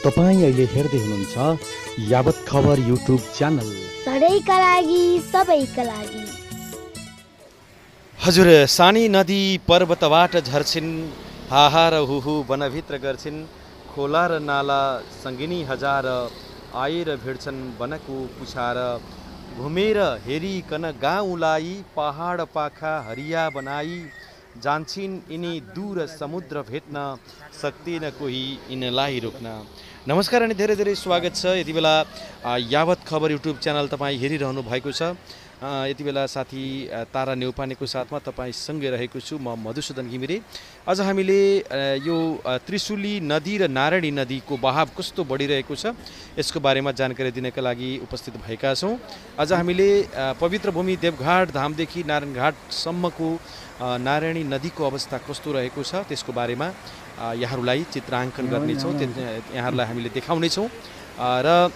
तपाईं अहिले हेर्दै हुनुहुन्छ यावत खबर युट्युब च्यानल। सधैँका लागि सबैका लागि। हजुर, सानी नदी पर्वतबाट झर्छिन्, हाहा र हुहु वनभित्र गर्छिन्, खोला र नाला सङ्गिनी हजार आएर भिड्छन् वनको पुछार, घुमेर हेरिकन गाउँलाई पहाड पाखा हरिया बनाई, जान्छिन् यिनी दूर समुद्र भेट्न, सक्दैन कोही यिनलाई रोक्न। नमस्कार अनि धेरै धेरै स्वागत छ। यति बेला यावत खबर युट्युब च्यानल तपाईँ हेरिरहनु भएको छ। यति बेला साथी तारा नेउपानेको साथमा तपाईँसँगै रहेको छु म मधुसूदन घिमिरे। आज हामीले यो त्रिशुली नदी र नारायणी नदीको बहाव कस्तो बढिरहेको छ यसको बारेमा जानकारी दिनका लागि उपस्थित भएका छौँ। आज हामीले पवित्र भूमि देवघाट धामदेखि नारायणघाटसम्मको नारायणी नदीको अवस्था कस्तो रहेको छ त्यसको बारेमा यहाँहरूलाई चित्राङ्कन गर्नेछौँ, यहाँहरूलाई हामीले देखाउनेछौँ। र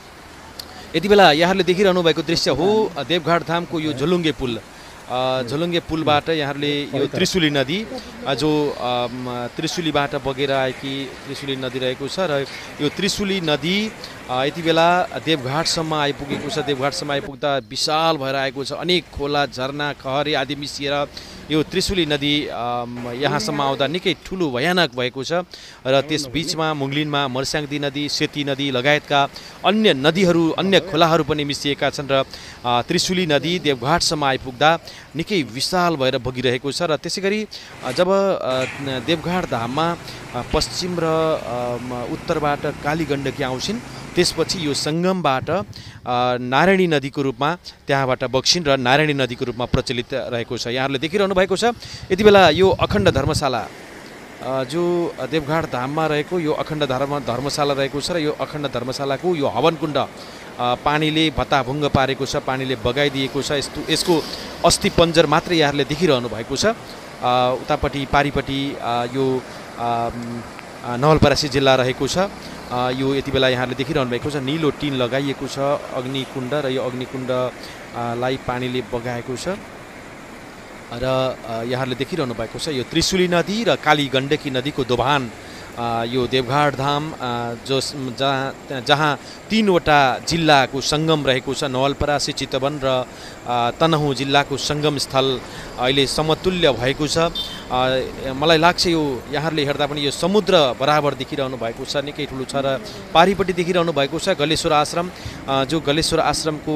यति बेला यहाँहरूले देखिरहनु भएको दृश्य हो देवघाट धामको यो झोलुङ्गे पुल। झोलुङ्गे पुलबाट यहाँहरूले यो त्रिशुली नदी जो त्रिशुलीबाट बगेर आएकी त्रिशुली नदी रहेको छ र यो त्रिशुली नदी यति बेला देवघाटसम्म आइपुगेको छ। देवघाटसम्म आइपुग्दा विशाल भएर आएको छ। अनेक खोला झरना खहरे आदि मिसिएर यो त्रिशुली नदी यहाँसम्म आउँदा निकै ठुलो भयानक भएको छ र त्यस बिचमा मुङ्लिनमा मर्स्याङ्दी नदी, सेती नदी लगायतका अन्य नदीहरू, अन्य खोलाहरू पनि मिसिएका छन् र त्रिशुली नदी देवघाटसम्म आइपुग्दा निकै विशाल भएर बगिरहेको छ। र त्यसै गरी जब देवघाट धाममा पश्चिम र उत्तरबाट कालीगण्डकी आउँछिन् त्यसपछि यो सङ्गमबाट नारायणी नदीको रूपमा त्यहाँबाट बग्छिन् र नारायणी नदीको रूपमा प्रचलित रहेको छ। यहाँहरूले देखिरहनु भएको छ यति बेला यो अखण्ड धर्मशाला जो देवघाट धाममा रहेको यो अखण्ड धर्मशाला रहेको छ र यो अखण्ड धर्मशालाको यो हवनकुण्ड पानीले भत्ताभुङ्ग पारेको छ, पानीले बगाइदिएको छ। यसको अस्थि पञ्जर मात्रै यहाँहरूले देखिरहनु भएको छ। उतापट्टि पारिपट्टि यो नवलपरासी जिल्ला रहेको छ। यो यति बेला यहाँहरूले देखिरहनु भएको छ निलो टिन लगाइएको छ अग्निकुण्ड र यो अग्निकुण्डलाई पानीले बगाएको छ। र यहाँहरूले देखिरहनु भएको छ यो त्रिशुली नदी र कालीगण्डकी नदीको दोभान यो देवघाट धाम जहाँ तीनवटा जिल्लाको सङ्गम रहेको छ। नवलपरासी, चितवन र तनहुँ जिल्लाको सङ्गम स्थल अहिले समतुल्य भएको छ। मलाई लाग्छ यो यहाँहरूले हेर्दा पनि यो समुद्र बराबर देखिरहनु भएको छ, निकै ठुलो छ। र पारिपट्टि देखिरहनु भएको छ गलेश्वर आश्रम, जो गलेश्वर आश्रमको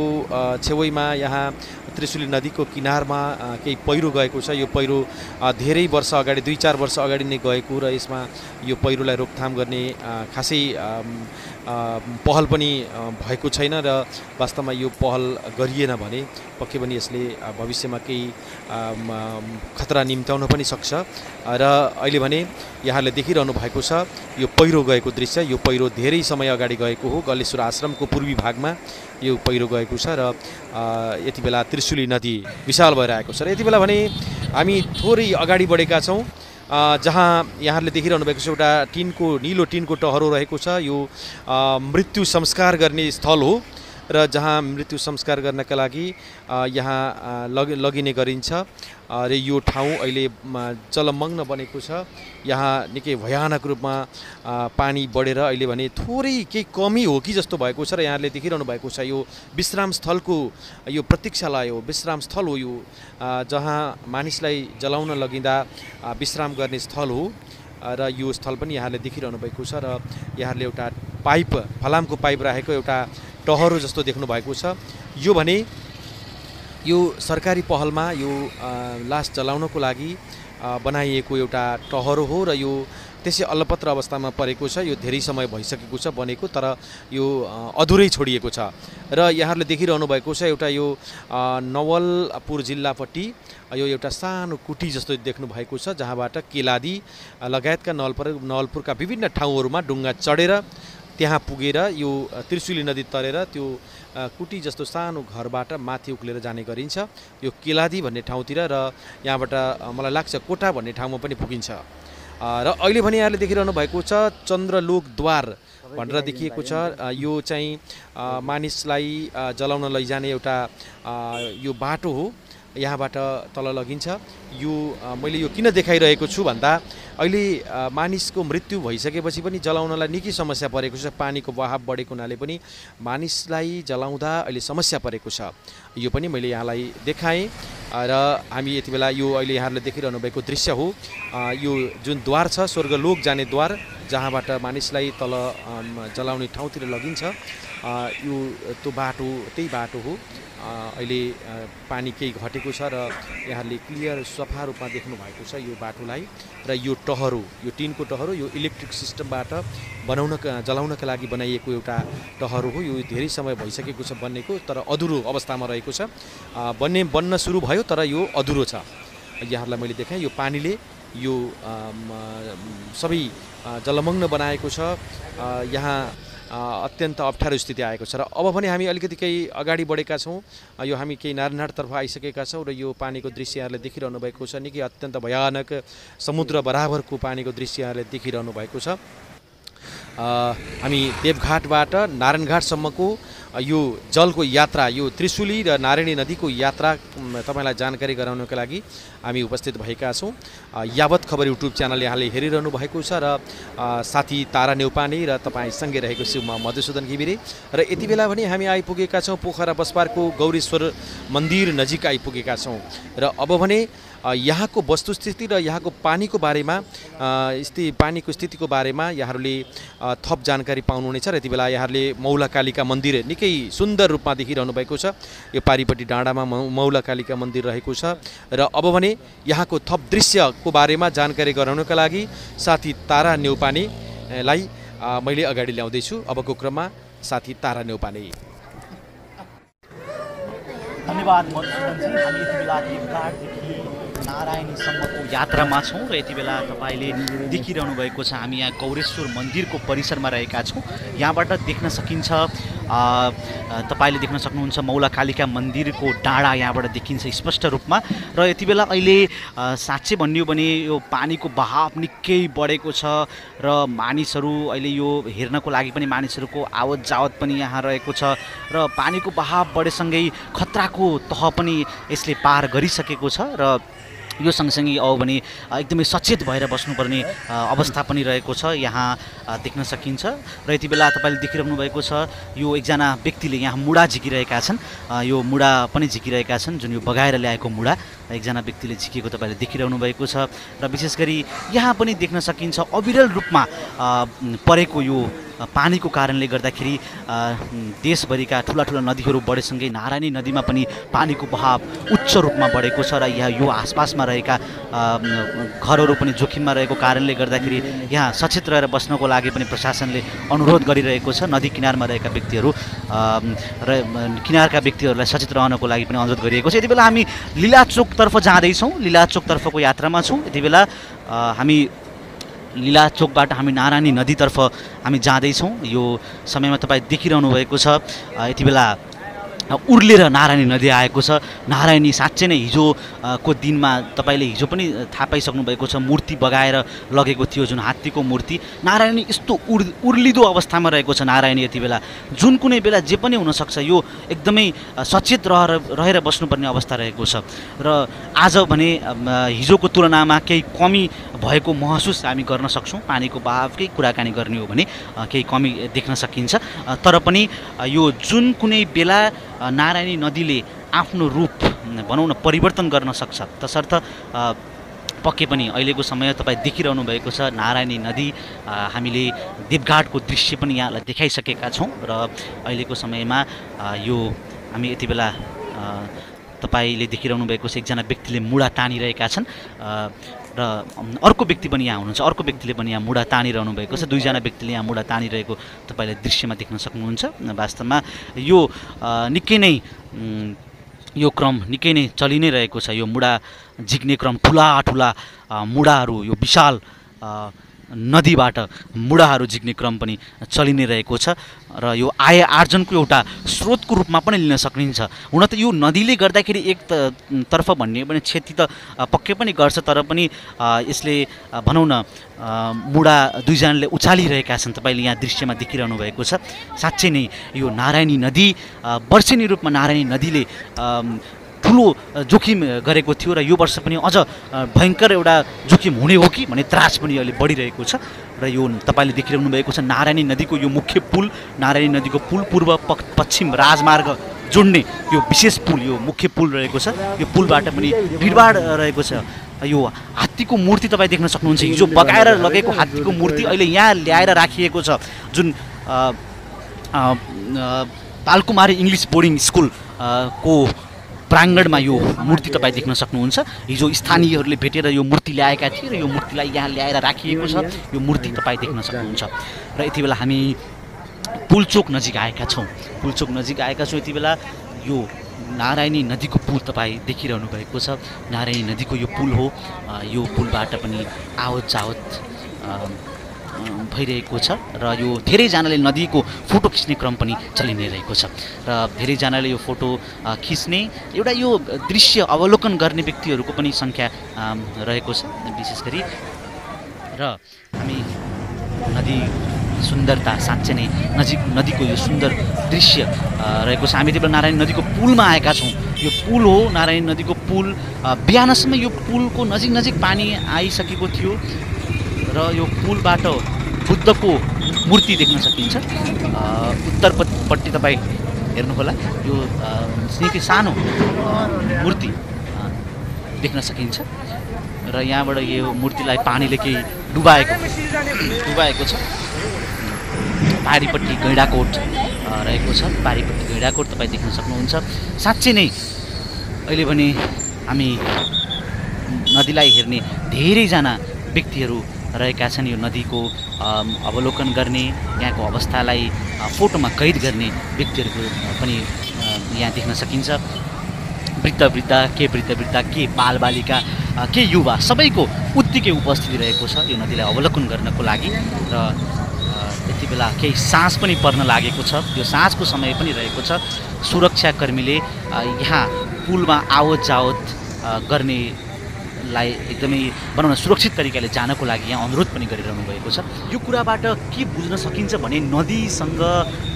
छेउमा यहाँ त्रिशुली नदीको किनारमा केही पहिरो गएको छ। यो पहिरो धेरै वर्ष अगाडि 2-4 वर्ष अगाडि नै गएको र यसमा यो पहिरोलाई रोकथाम गर्ने खासै पहल पनि भएको छैन र वास्तवमा यो पहल गरिएन भने पक्कै पनि यसले भविष्यमा केही खतरा निम्त्याउन पनि सक्छ। र अहिले भने यहाँले देखिरहनु भएको छ यो पहिरो गएको दृश्य। यो पहिरो धेरै समय अगाडि गएको हो, गलेश्वर आश्रमको पूर्वी भागमा यो पहिरो गएको छ र यति बेला त्रिशुली नदी विशाल भएर आएको छ। र यति बेला भने हामी थोरै अगाडि बढेका छौँ जहाँ यहाँहरूले देखिरहनु भएको छ एउटा निलो टिनको टहरो रहेको छ। यो मृत्यु संस्कार गर्ने स्थल हो र जहाँ मृत्यु संस्कार गर्नका लागि यहाँ लगिने गरिन्छ र यो ठाउँ अहिले जलमग्न बनेको छ। यहाँ निकै भयानक रूपमा पानी बढेर अहिले भने थोरै केही कमी हो कि जस्तो भएको छ। र यहाँले देखिरहनु भएको छ यो विश्राम स्थलको यो प्रतीक्षालय हो, विश्राम स्थल हो यो, जहाँ मानिसलाई जलाउन लगिँदा विश्राम गर्ने स्थल हो। र यो स्थल पनि यहाँले देखिरहनु भएको छ। र यहाँले एउटा पाइप, फलामको पाइप राखेको एउटा टहरो जस्तो देख्नु भएको छ। यो भने यो सरकारी पहलमा यो लास जलाउनको लागि बनाइएको एउटा टहरो हो र यो त्यसै अलपत्र अवस्थामा परेको छ। यो धेरै समय भइसकेको छ बनेको, तर यो अधुरै छोडिएको छ। र यहाँहरूले देखिरहनु भएको छ एउटा यो नवलपुर जिल्लापट्टि यो एउटा सानो कुटी जस्तो देख्नु भएको छ, जहाँबाट केलादी लगायतका नवलपुरका विभिन्न ठाउँहरूमा डुङ्गा चढेर त्यहाँ पुगेर यो त्रिशुली नदी तरेर त्यो कुटी जस्तो सानो घरबाट माथि उक्लेर जाने गरिन्छ यो केलादी भन्ने ठाउँतिर। र यहाँबाट मलाई लाग्छ कोटा भन्ने ठाउँमा पनि पुगिन्छ। र अहिले भने यहाँले देखिरहनु भएको छ चन्द्रलोक द्वार भनेर देखिएको छ। यो चाहिँ मानिसलाई जलाउन लैजाने एउटा यो बाटो हो, यहाँबाट तल लगिन्छ। यो मैले यो किन देखाइरहेको छु भन्दा अहिले मानिसको मृत्यु भइसकेपछि पनि जलाउनलाई निकै समस्या परेको छ। पानीको बहाव बढेको हुनाले पनि मानिसलाई जलाउँदा अहिले समस्या परेको छ। यो पनि मैले यहाँलाई देखाएँ र हामी यति बेला यो अहिले यहाँहरूले देखिरहनु भएको दृश्य हो। यो जुन द्वार छ स्वर्गलोक जाने द्वार, जहाँबाट मानिसलाई तल जलाउने ठाउँतिर लगिन्छ, यो त्यो बाटो त्यही बाटो हो। अहिले पानी केही घटेको छ र यहाँहरूले क्लियर सफा रूपमा देख्नु भएको छ यो बाटोलाई। र यो टहरो, यो टिनको टहरो, यो इलेक्ट्रिक सिस्टमबाट जलाउनका लागि बनाइएको एउटा टहरो हो। यो धेरै समय भइसकेको छ बन्नेको, तर अधुरो अवस्थामा रहेको छ। बन्न सुरु भयो तर यो अधुरो छ। यहाँहरूलाई मैले देखाएँ यो पानीले यो सबै जलमग्न बनाएको छ। यहाँ अत्यन्त अप्ठ्यारो स्थिति आएको छ र अब भने हामी अलिकति केही अगाडि बढेका छौँ। यो हामी केही नारायणहाटतर्फ आइसकेका छौँ र यो पानीको दृश्य यहाँले देखिरहनु भएको छ। निकै अत्यन्त भयानक समुद्र बराबरको पानीको दृश्य यहाँले देखिरहनु भएको छ। हामी देवघाटबाट नारायणघाटसम्मको यो जलको यात्रा, यो त्रिशुली र नारायणी नदीको यात्रा तपाईँलाई जानकारी गराउनका लागि हामी उपस्थित भएका छौँ। यावत खबर युट्युब च्यानल यहाँले हेरिरहनु भएको छ र साथी तारा नेउपाने र तपाईँसँगै रहेको छु म मधुसूदन घिमिरे। र यति बेला भने हामी आइपुगेका छौँ पोखरा बसपारको गौरीश्वर मन्दिर नजिक आइपुगेका छौँ। र अब भने यहाँको वस्तुस्थिति र यहाँको पानीको बारेमा पानीको स्थितिको बारेमा यहाँहरूले थप जानकारी पाउनुहुनेछ। र यति बेला यहाँहरूले मौलाकालिका मन्दिर निकै सुन्दर रूपमा देखिरहनु भएको छ। यो पारिपट्टि डाँडामा मौलाकालिका मन्दिर रहेको छ। र अब भने यहाँको थप दृश्यको बारेमा जानकारी गराउनका लागि साथी तारा नेउपानेलाई मैले अगाडि ल्याउँदैछु। अबको क्रममा साथी तारा नेउपाने। धन्यवाद मधुसूदनजी। हामी यति बेला देवघाटदेखि नारायणीसम्मको यात्रामा छौँ र यति बेला तपाईँले देखिरहनु भएको छ हामी यहाँ गौरेश्वर मन्दिरको परिसरमा रहेका छौँ। यहाँबाट देख्न सकिन्छ, तपाईँले देख्न सक्नुहुन्छ मौलाकालिका मन्दिरको डाँडा यहाँबाट देखिन्छ स्पष्ट रूपमा। र यति बेला अहिले साँच्चै भन्यो भने यो पानीको बहाव निकै बढेको छ र मानिसहरू अहिले यो हेर्नको लागि पनि मानिसहरूको आवत जावत पनि यहाँ रहेको छ र पानीको बहाव बढेसँगै खतराको तह पनि यसले पार गरिसकेको छ। र यो सँगसँगै अब भने एकदमै सचेत भएर बस्नुपर्ने अवस्था पनि रहेको छ यहाँ देख्न सकिन्छ। र यति बेला तपाईँले देखिरहनु भएको छ यो एकजना व्यक्तिले यहाँ मुढा झिकिरहेका छन्। यो मुढा पनि झिकिरहेका छन्, जुन यो बगाएर ल्याएको मुढा एकजना व्यक्तिले झिकेको तपाईँले देखिरहनु भएको छ। र विशेष गरी यहाँ पनि देख्न सकिन्छ अविरल रूपमा परेको यो पानीको कारणले गर्दाखेरि देशभरिका ठुला ठुला नदीहरू बढेसँगै नारायणी नदीमा पनि पानीको बहाव उच्च रूपमा बढेको छ। र यहाँ यो आसपासमा रहेका घरहरू पनि जोखिममा रहेको कारणले गर्दाखेरि यहाँ सचेत रहेर बस्नको लागि पनि प्रशासनले अनुरोध गरिरहेको छ। नदी किनारमा रहेका व्यक्तिहरू र किनारका व्यक्तिहरूलाई सचेत रहनको लागि पनि अनुरोध गरिएको छ। यति बेला हामी लीलाचोकतर्फ जाँदैछौँ, लीलाचोकतर्फको यात्रामा छौँ। यति बेला हामी लीलाचोकबाट हामी नारायणी नदीतर्फ हामी जाँदैछौँ। यो समयमा तपाईँ देखिरहनु भएको छ यति बेला उर्लेर नारायणी नदी आएको छ। नारायणी साँच्चै नै हिजोको दिनमा तपाईँले हिजो पनि थाहा पाइसक्नु भएको छ मूर्ति बगाएर लगेको थियो, जुन हात्तीको मूर्ति। नारायणी यस्तो उर्लिदो अवस्थामा रहेको छ नारायणी यति बेला, जुन कुनै बेला जे पनि हुनसक्छ। यो एकदमै सचेत रहेर बस्नुपर्ने अवस्था रहेको छ। र आज भने हिजोको तुलनामा केही कमी भएको महसुस हामी गर्न सक्छौँ। पानीको बहावकै कुराकानी गर्ने हो भने केही कमी देख्न सकिन्छ। तर पनि यो जुन कुनै बेला नारायणी नदीले आफ्नो रूप भनौँ न परिवर्तन गर्न सक्छ, तसर्थ पक्कै पनि अहिलेको समय तपाईँ देखिरहनु भएको छ नारायणी नदी। हामीले देवघाटको दृश्य पनि यहाँलाई देखाइसकेका छौँ र अहिलेको समयमा यो हामी यति बेला तपाईँले देखिरहनु भएको छ एकजना व्यक्तिले मुढा तानिरहेका छन् र अर्को व्यक्ति पनि यहाँ हुनुहुन्छ, अर्को व्यक्तिले पनि यहाँ मुढा तानिरहनु भएको छ। दुईजना व्यक्तिले यहाँ मुढा तानिरहेको तपाईँले दृश्यमा देख्न सक्नुहुन्छ। वास्तवमा यो निकै नै यो क्रम निकै नै चलि नै रहेको छ। यो मुढा झिक्ने क्रम, ठुला ठुला मुढाहरू यो विशाल नदीबाट मुढाहरू झिक्ने क्रम पनि चलि नै रहेको छ र यो आय आर्जनको एउटा स्रोतको रूपमा पनि लिन सकिन्छ। हुन त यो नदीले गर्दाखेरि एक तर्फ भन्ने पनि क्षति त पक्कै पनि गर्छ, तर पनि यसले भनौँ न मुढा दुईजनाले उचालिरहेका छन्। तपाईँले यहाँ दृश्यमा देखिरहनु भएको छ। साँच्चै नै यो नारायणी नदी वर्षेनी रूपमा नारायणी नदीले ठुलो जोखिम गरेको थियो र यो वर्ष पनि अझ भयङ्कर एउटा जोखिम हुने हो कि भन्ने त्रास पनि अहिले बढिरहेको छ। र यो तपाईँले देखिरहनु भएको छ नारायणी नदीको यो मुख्य पुल, नारायणी नदीको पुल पूर्व पश्चिम राजमार्ग जोड्ने यो विशेष पुल, यो मुख्य पुल रहेको छ। यो पुलबाट पनि भिडभाड रहेको छ। यो हात्तीको मूर्ति तपाईँ देख्न सक्नुहुन्छ। हिजो बगाएर लगेको हात्तीको मूर्ति अहिले यहाँ ल्याएर राखिएको छ, जुन बालकुमारी इङ्ग्लिस बोर्डिङ स्कुल को प्राङ्गणमा यो मूर्ति तपाईँ देख्न सक्नुहुन्छ। हिजो स्थानीयहरूले भेटेर यो मूर्ति ल्याएका थिए र यो मूर्तिलाई यहाँ ल्याएर राखिएको छ। यो मूर्ति तपाईँ देख्न सक्नुहुन्छ। र यति बेला हामी पुलचोक नजिक आएका छौँ। पुलचोक नजिक आएका छौँ। यति बेला यो नारायणी नदीको पुल तपाईँ देखिरहनु भएको छ। नारायणी नदीको यो पुल हो। यो पुलबाट पनि आवत जावत भइरहेको छ र यो धेरैजनाले नदीको फोटो खिच्ने क्रम पनि चलि नै रहेको छ र धेरैजनाले यो फोटो खिच्ने एउटा यो दृश्य अवलोकन गर्ने व्यक्तिहरूको पनि सङ्ख्या रहेको छ विशेष गरी। र हामी नदी सुन्दरता साँच्चै नै नदीको यो सुन्दर दृश्य रहेको छ। हामी त्यति बेला नारायणी नदीको पुलमा आएका छौँ। यो पुल हो नारायणी नदीको पुल। बिहानसम्म यो पुलको नजिक पानी आइसकेको थियो र यो पुलबाट बुद्धको मूर्ति देख्न सकिन्छ। उत्तरपट्टि तपाईँ हेर्नु होला, यो निकै सानो मूर्ति देख्न सकिन्छ र यहाँबाट यो मूर्तिलाई पानीले केही डुबाएको छ। पारीपट्टि गैँडाकोट रहेको छ। पारीपट्टि गैँडाकोट तपाईँ देख्न सक्नुहुन्छ। साँच्चै नै अहिले भने हामी नदीलाई हेर्ने धेरैजना व्यक्तिहरू रहेका छन्। यो नदीको अवलोकन गर्ने, यहाँको अवस्थालाई फोटोमा कैद गर्ने व्यक्तिहरूको पनि यहाँ देख्न सकिन्छ। वृद्ध के बालबालिका के युवा सबैको उत्तिकै उपस्थिति रहेको छ यो नदीलाई अवलोकन गर्नको लागि। र यति बेला केही साँझ पनि पर्न लागेको छ। यो साँझको समय पनि रहेको छ। सुरक्षाकर्मीले यहाँ पुलमा आवत जावत गर्नेलाई एकदमै भनौँ न सुरक्षित तरिकाले जानको लागि यहाँ अनुरोध पनि गरिरहनु भएको छ। यो कुराबाट के बुझ्न सकिन्छ भने नदीसँग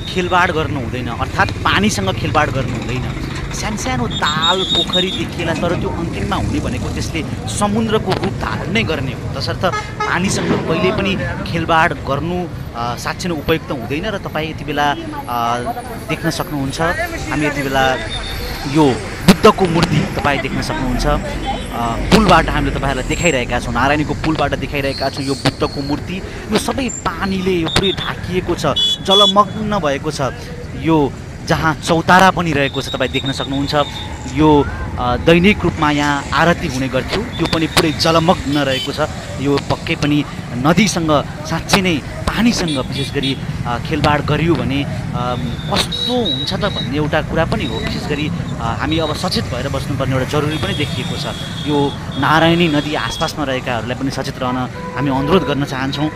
खेलबाड गर्नु हुँदैन, अर्थात् पानीसँग खेलबाड गर्नु हुँदैन। सानो ताल पोखरी देखिएला तर त्यो अन्तिममा हुने भनेको त्यसले समुद्रको रूप धारण नै गर्ने हो। तसर्थ पानीसँग कहिले पनि खेलबाड गर्नु साँच्चै नै उपयुक्त हुँदैन। र तपाईँ यति बेला देख्न सक्नुहुन्छ। हामी यति बेला यो बुद्धको मूर्ति तपाईँ देख्न सक्नुहुन्छ। पुलबाट हामीले तपाईँहरूलाई देखाइरहेका छौँ। नारायणीको पुलबाट देखाइरहेका छौँ। यो बुद्धको मूर्ति यो सबै पानीले यो पुरै ढाकिएको छ, जलमग्न भएको छ। यो जहाँ चौतारा पनि रहेको छ तपाईँ देख्न सक्नुहुन्छ। यो दैनिक रूपमा यहाँ आरती हुने गर्थ्यो, त्यो पनि पुरै जलमग्न रहेको छ। यो पक्कै पनि नदीसँग साँच्चै नै पानीसँग विशेष गरी खेलबाड गरियो भने कस्तो हुन्छ त भन्ने एउटा कुरा पनि हो। विशेष गरी हामी अब सचेत भएर बस्नुपर्ने एउटा जरुरी पनि देखिएको छ। यो नारायणी नदी आसपासमा रहेकाहरूलाई पनि सचेत रहन हामी अनुरोध गर्न चाहन्छौँ।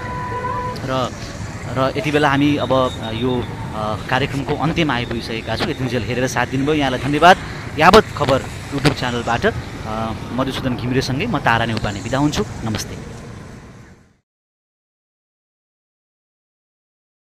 र यति बेला हामी अब यो कार्यक्रमको अन्त्यमा आइपुगिसकेका छौँ। यतिन्जेल हेरेर साथ दिनुभयो, यहाँलाई धन्यवाद। यावत खबर युट्युब च्यानलबाट मधुसूदन घिमिरेसँगै म तारा नेउपाने बिदा हुन्छु। नमस्ते।